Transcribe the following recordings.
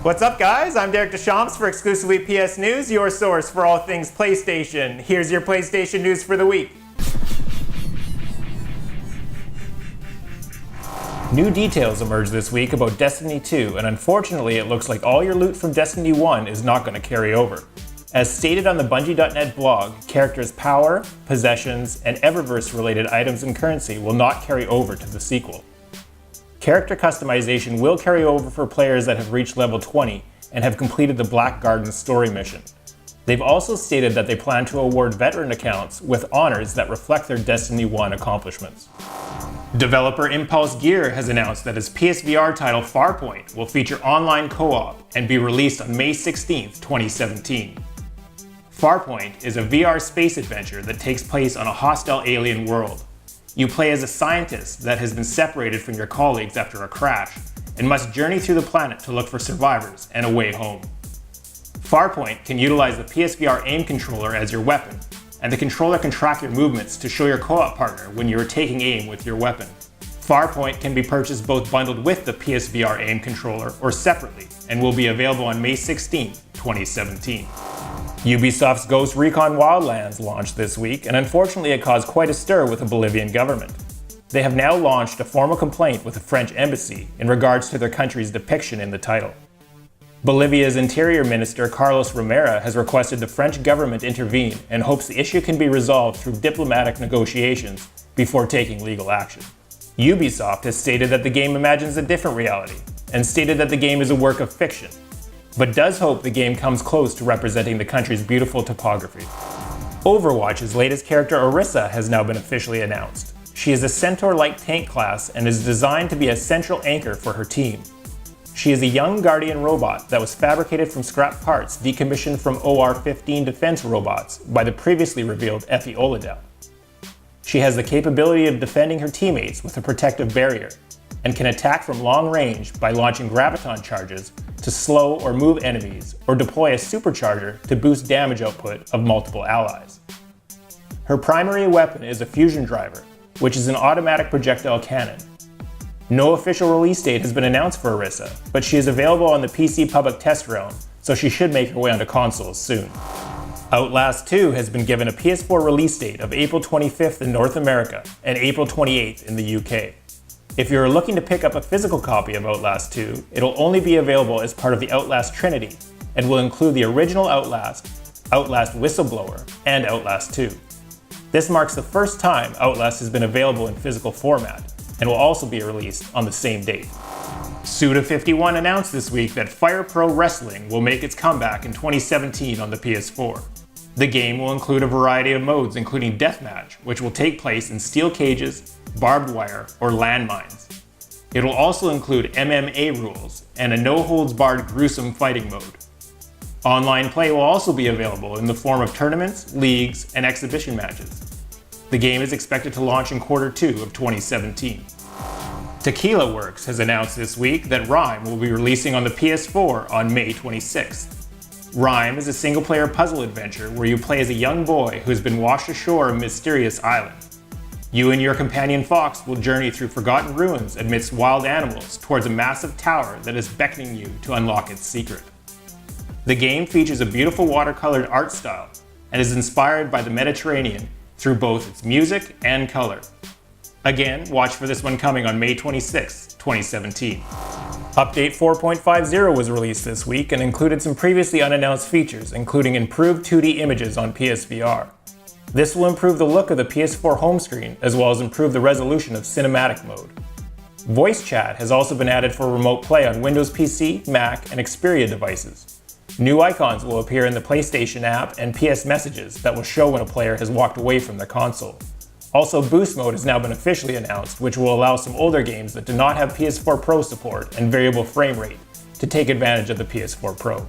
What's up, guys? I'm Derek Deschamps for Exclusively PS News, your source for all things PlayStation. Here's your PlayStation news for the week. New details emerged this week about Destiny 2, and unfortunately it looks like all your loot from Destiny 1 is not going to carry over. As stated on the Bungie.net blog, characters' power, possessions, and Eververse-related items and currency will not carry over to the sequel. Character customization will carry over for players that have reached level 20 and have completed the Black Garden story mission. They've also stated that they plan to award veteran accounts with honors that reflect their Destiny 1 accomplishments. Developer Impulse Gear has announced that its PSVR title Farpoint will feature online co-op and be released on May 16, 2017. Farpoint is a VR space adventure that takes place on a hostile alien world. You play as a scientist that has been separated from your colleagues after a crash and must journey through the planet to look for survivors and a way home. Farpoint can utilize the PSVR aim controller as your weapon, and the controller can track your movements to show your co-op partner when you are taking aim with your weapon. Farpoint can be purchased both bundled with the PSVR aim controller or separately, and will be available on May 16, 2017. Ubisoft's Ghost Recon Wildlands launched this week, and unfortunately it caused quite a stir with the Bolivian government. They have now launched a formal complaint with the French embassy in regards to their country's depiction in the title. Bolivia's Interior Minister Carlos Romera has requested the French government intervene and hopes the issue can be resolved through diplomatic negotiations before taking legal action. Ubisoft has stated that the game imagines a different reality, and stated that the game is a work of fiction, but does hope the game comes close to representing the country's beautiful topography. Overwatch's latest character Orisa has now been officially announced. She is a centaur-like tank class and is designed to be a central anchor for her team. She is a young Guardian robot that was fabricated from scrap parts decommissioned from OR-15 defense robots by the previously revealed Effie Oladell. She has the capability of defending her teammates with a protective barrier, and can attack from long range by launching graviton charges to slow or move enemies, or deploy a supercharger to boost damage output of multiple allies. Her primary weapon is a fusion driver, which is an automatic projectile cannon. No official release date has been announced for Orisa, but she is available on the PC public test realm, so she should make her way onto consoles soon. Outlast 2 has been given a PS4 release date of April 25th in North America and April 28th in the UK. If you're looking to pick up a physical copy of Outlast 2, it'll only be available as part of the Outlast Trinity, and will include the original Outlast, Outlast Whistleblower, and Outlast 2. This marks the first time Outlast has been available in physical format, and will also be released on the same date. Suda51 announced this week that Fire Pro Wrestling will make its comeback in 2017 on the PS4. The game will include a variety of modes, including Deathmatch, which will take place in steel cages, barbed wire, or landmines. It will also include MMA rules and a no-holds-barred gruesome fighting mode. Online play will also be available in the form of tournaments, leagues, and exhibition matches. The game is expected to launch in Q2 of 2017. Tequila Works has announced this week that Rime will be releasing on the PS4 on May 26th. Rime is a single-player puzzle adventure where you play as a young boy who has been washed ashore on a mysterious island. You and your companion Fox will journey through forgotten ruins amidst wild animals towards a massive tower that is beckoning you to unlock its secret. The game features a beautiful watercolored art style and is inspired by the Mediterranean through both its music and color. Again, watch for this one coming on May 26, 2017. Update 4.50 was released this week and included some previously unannounced features, including improved 2D images on PSVR. This will improve the look of the PS4 home screen, as well as improve the resolution of cinematic mode. Voice chat has also been added for remote play on Windows PC, Mac, and Xperia devices. New icons will appear in the PlayStation app and PS messages that will show when a player has walked away from their console. Also, Boost Mode has now been officially announced, which will allow some older games that do not have PS4 Pro support and variable frame rate to take advantage of the PS4 Pro.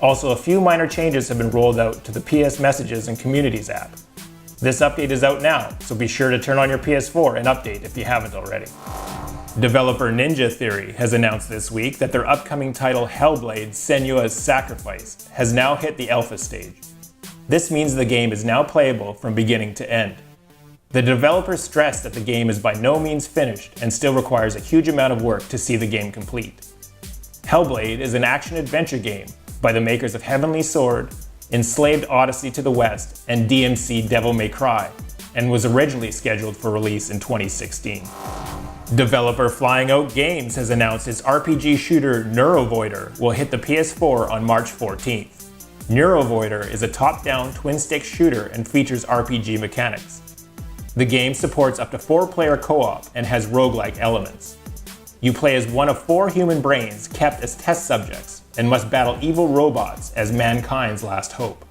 Also, a few minor changes have been rolled out to the PS Messages and Communities app. This update is out now, so be sure to turn on your PS4 and update if you haven't already. Developer Ninja Theory has announced this week that their upcoming title Hellblade: Senua's Sacrifice has now hit the alpha stage. This means the game is now playable from beginning to end. The developers stressed that the game is by no means finished and still requires a huge amount of work to see the game complete. Hellblade is an action-adventure game by the makers of Heavenly Sword, Enslaved Odyssey to the West, and DMC Devil May Cry, and was originally scheduled for release in 2016. Developer Flying Out Games has announced its RPG shooter NeuroVoider will hit the PS4 on March 14th. NeuroVoider is a top-down twin-stick shooter and features RPG mechanics. The game supports up to 4-player co-op and has roguelike elements. You play as one of 4 human brains kept as test subjects and must battle evil robots as mankind's last hope.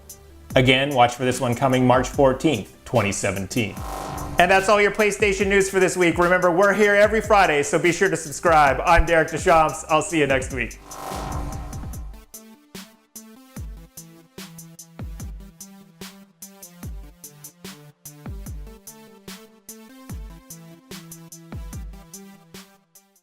Again, watch for this one coming March 14th, 2017. And that's all your PlayStation news for this week. Remember, we're here every Friday, so be sure to subscribe. I'm Derek Deschamps. I'll see you next week.